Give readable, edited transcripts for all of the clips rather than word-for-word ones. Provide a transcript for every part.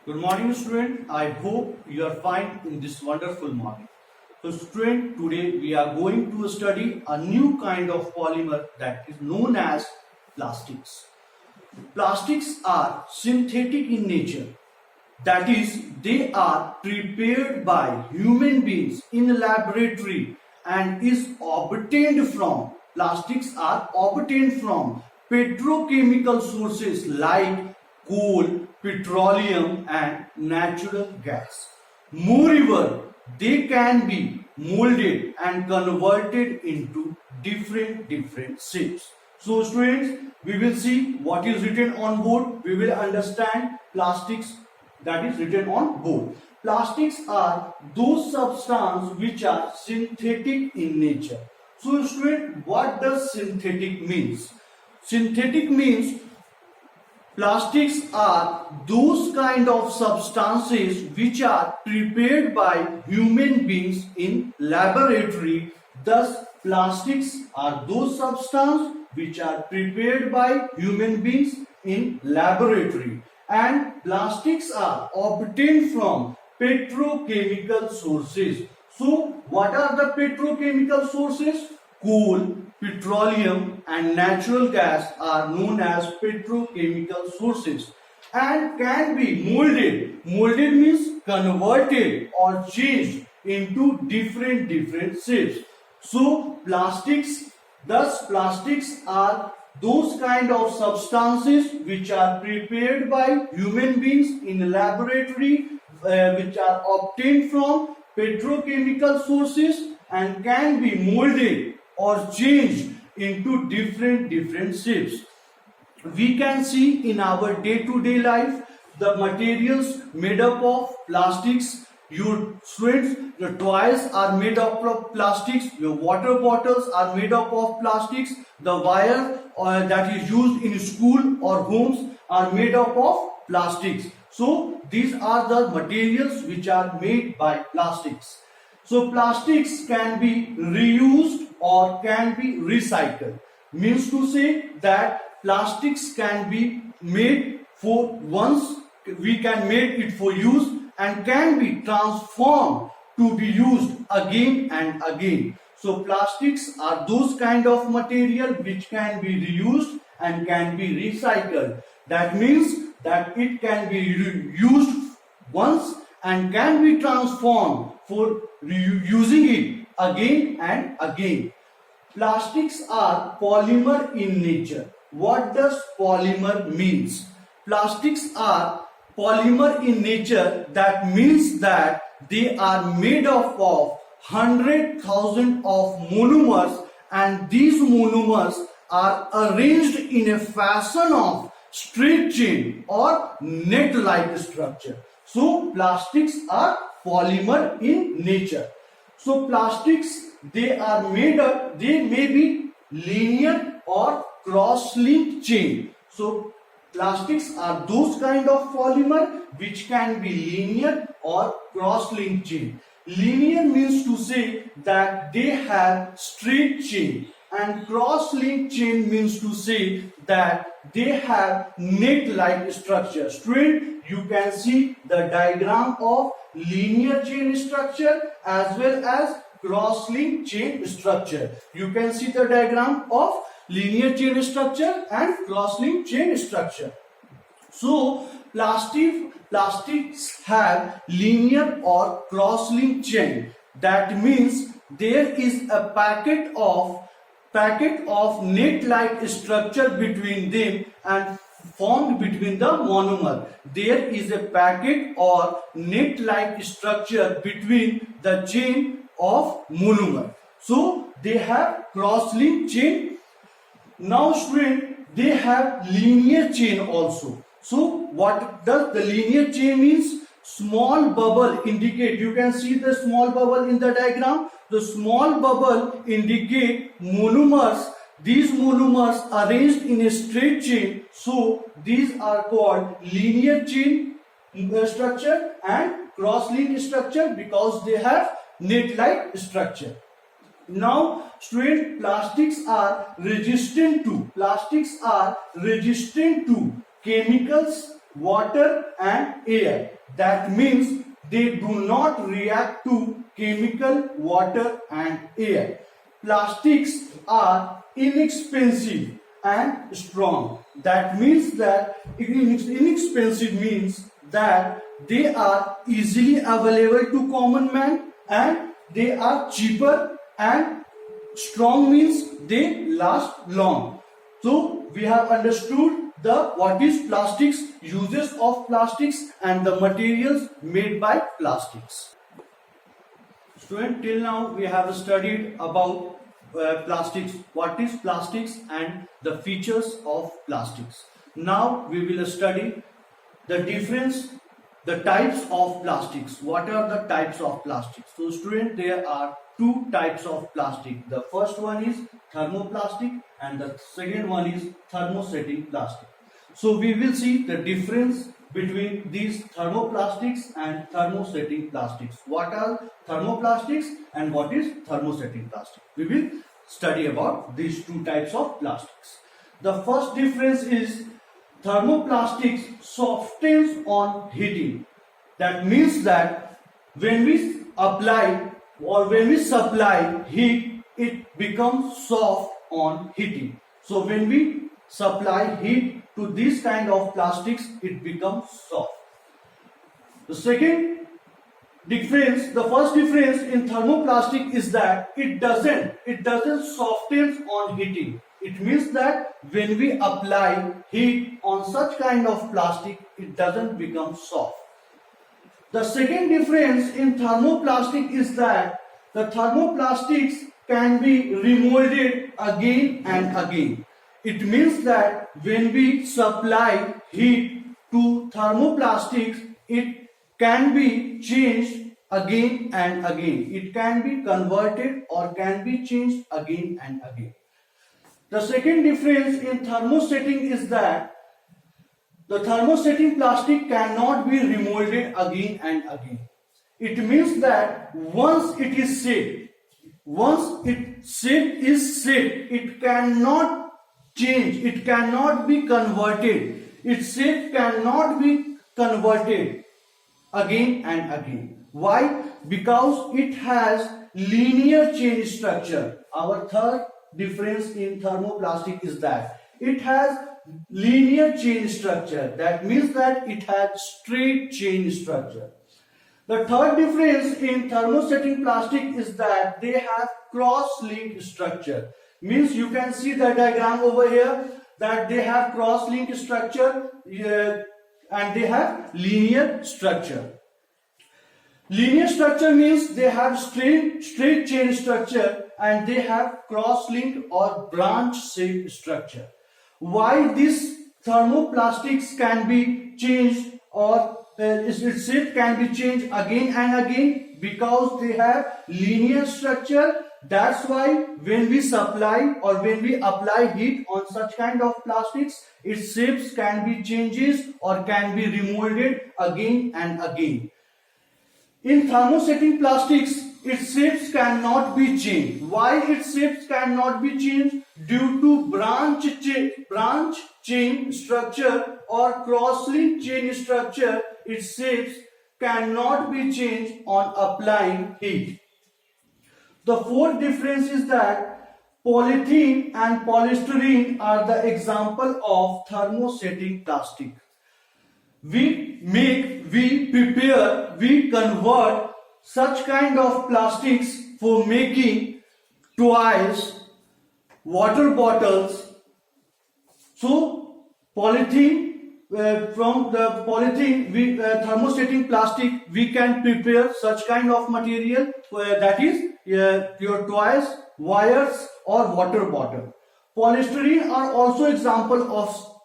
Good morning, student. I hope you are fine in this wonderful morning. So, student, today we are going to study a new kind of polymer that is known as plastics. Plastics are synthetic in nature. That is, they are prepared by human beings in a laboratory and is obtained from plastics are obtained from petrochemical sources like coal, petroleum and natural gas. Moreover, they can be molded and converted into different shapes. So students, we will see what is written on board. We will understand plastics that is written on board. Plastics are those substances which are synthetic in nature. So student, what does synthetic means? Synthetic means plastics are those kind of substances which are prepared by human beings in laboratory. Thus, plastics are those substances which are prepared by human beings in laboratory. And plastics are obtained from petrochemical sources. So, what are the petrochemical sources? Coal, petroleum and natural gas are known as petrochemical sources and can be molded. Molded means converted or changed into different shapes. So plastics are those kind of substances which are prepared by human beings in laboratory, which are obtained from petrochemical sources and can be molded or changed into different shapes. We can see in our day-to-day life the materials made up of plastics. Your students, your toys are made up of plastics. Your water bottles are made up of plastics. The wire that is used in school or homes are made up of plastics. So these are the materials which are made by plastics. So plastics can be reused or can be recycled. Means to say that plastics can be made for once, we can make it for use and can be transformed to be used again and again. So plastics are those kind of material which can be reused and can be recycled. That means that it can be used once and can be transformed for using it again and again. Plastics are polymer in nature. What does polymer means? Plastics are polymer in nature. That means that they are made up of 100,000 of monomers and these monomers are arranged in a fashion of straight chain or net-like structure. So plastics are polymer in nature. So plastics, they are made up, they may be linear or cross-linked chain. So plastics are those kind of polymer which can be linear or cross-linked chain. Linear means to say that they have straight chain and cross-linked chain means to say that they have net-like structure. Student, you can see the diagram of linear chain structure as well as cross-linked chain structure. You can see the diagram of linear chain structure and cross-linked chain structure. So plastics have linear or cross-linked chain. That means there is a packet of net-like structure between them and formed between the monomer. There is a packet or net-like structure between the chain of monomer. So they have cross-linked chain. Now student, they have linear chain also. So what does the linear chain means? Small bubble indicate, you can see the small bubble in the diagram. The small bubble indicate monomers. These monomers arranged in a straight chain. So these are called linear chain structure and cross-linked structure because they have net-like structure. Now student, plastics are resistant to chemicals water and air. That means they do not react to chemical, water and air. Plastics are inexpensive and strong. That means that inexpensive means that they are easily available to common man, and they are cheaper, and strong means they last long. So we have understood what is plastics, uses of plastics and the materials made by plastics. Student, till now we have studied about plastics, what is plastics and the features of plastics. Now we will study the difference, the types of plastics. What are the types of plastics? So student, there are two types of plastic. The first one is thermoplastic and the second one is thermosetting plastic. So we will see the difference between these thermoplastics and thermosetting plastics. What are thermoplastics and what is thermosetting plastic? We will study about these two types of plastics. The first difference is thermoplastics softens on heating. That means that when we apply or when we supply heat, it becomes soft on heating. So when we supply heat to this kind of plastics, it becomes soft. The second difference, the first difference in thermoplastic is that it doesn't soften on heating. It means that when we apply heat on such kind of plastic, it doesn't become soft. The second difference in thermoplastic is that the thermoplastics can be remolded again and again. It means that when we supply heat to thermoplastics, it can be changed again and again. It can be converted or can be changed again and again. The second difference in thermosetting is that the thermosetting plastic cannot be remolded again and again. It means that once it is set, once its shape is set, it cannot change, it cannot be converted. Its shape cannot be converted again and again. Why? Because it has linear chain structure. Our third difference in thermoplastic is that it has linear chain structure. That means that it has straight chain structure. The third difference in thermosetting plastic is that they have cross-linked structure. Means you can see the diagram over here that they have cross-linked structure and they have linear structure. Linear structure means they have straight chain structure and they have cross-linked or branch-shaped structure. Why these thermoplastics can be changed or its shape can be changed again and again? Because they have linear structure. That's why when we supply or when we apply heat on such kind of plastics, its shapes can be changed or can be remolded again and again. In thermosetting plastics, its shapes cannot be changed. Why its shapes cannot be changed? Due to branch chain structure or cross-linked chain structure, its shapes cannot be changed on applying heat. The fourth difference is that polythene and polystyrene are the example of thermosetting plastic. We prepare, we convert such kind of plastics for making toys, water bottles. So polythene, from the polythene, thermosetting plastic, we can prepare such kind of material that is your toys, wires or water bottle. Polystyrene are also example of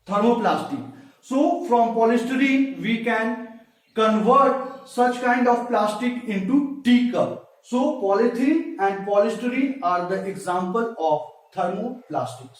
thermoplastic. So from polystyrene we can convert such kind of plastic into teacup. So polythene and polystyrene are the example of thermoplastics.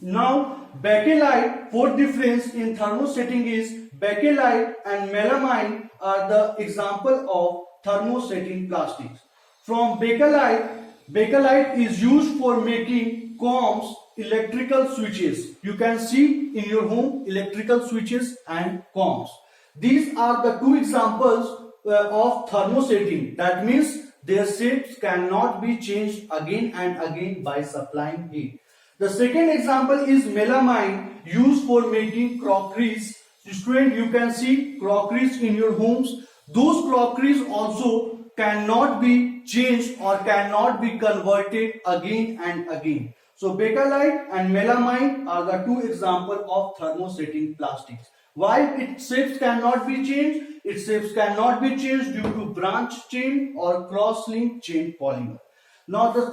Now bakelite, fourth difference in thermosetting is bakelite and melamine are the example of thermosetting plastics. From bakelite is used for making combs electrical switches. You can see in your home electrical switches and comps. These are the two examples of thermosetting. That means their shapes cannot be changed again and again by supplying heat. The second example is melamine used for making crockeries. Student, you can see crockeries in your homes. Those crockeries also cannot be changed or cannot be converted again and again. So bakelite and melamine are the two examples of thermosetting plastics. Why its shapes cannot be changed? Its shapes cannot be changed due to branch chain or cross-linked chain polymer. Now the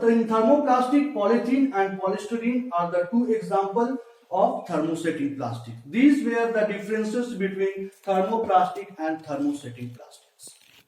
in thermoplastic, polythene and polystyrene are the two examples of thermosetting plastic. These were the differences between thermoplastic and thermosetting plastic.